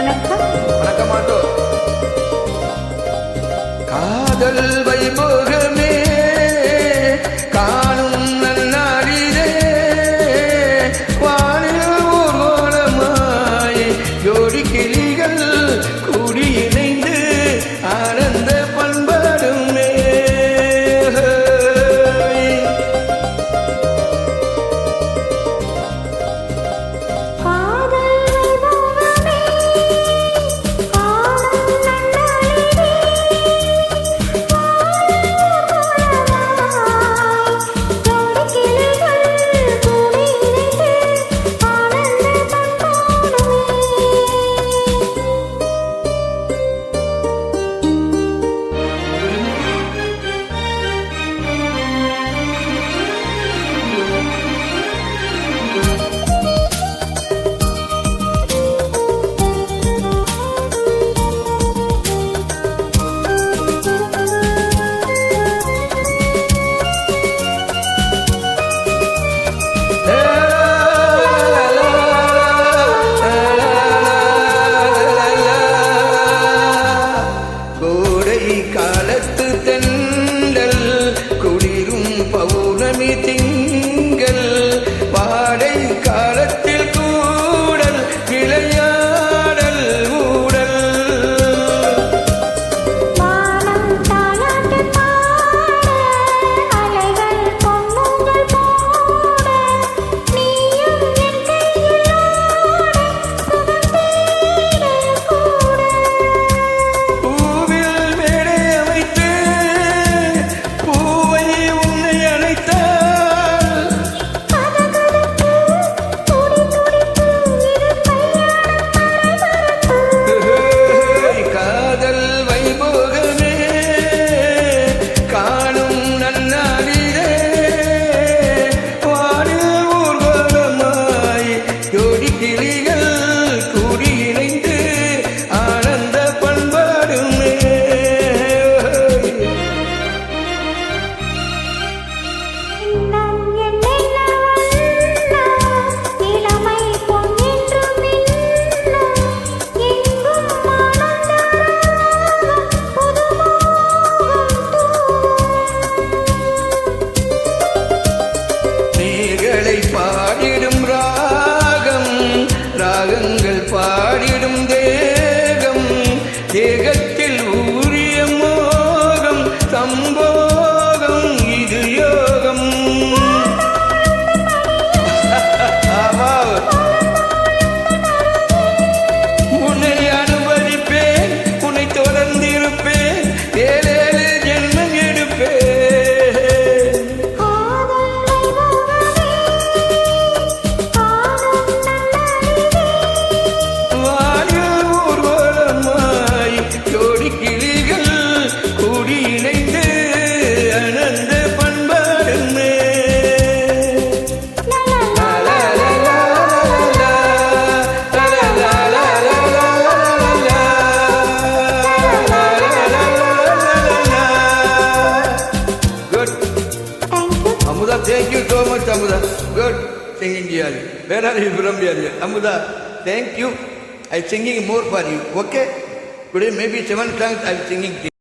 வணக்கம். வணக்கம் ஆட்டோ. காதல் வைபோகமே காணும் நன்னாளிலே வானில் ஊர்வலமாய் ஜோடி கிளிகள் கூடி இணைந்து ஆனந்த பண்பாடுமே. காலத்து தென்றல் குளிரும் பௌர்ணமி திங்கள் வாடை காலத்தில் கூடல் விளையாடல் ஊடல் பாடிடும் ராகம் ராகங்கள் பாடிடும் தேகம் தேகத்தில் ஊரிய மோகம் சம்போகம் இது யோகம். உன்னை அனுமதிப்பேன் உன்னை தொடர்ந்திருப்பேன் ஏழேழு ஜென்மம் எடுப்பேன். Amuda, thank you so much, Amuda. Good singing, dear. Where are you from, dear? Amuda, thank you. I'm singing more for you. Okay? Today maybe 7 songs I'm singing.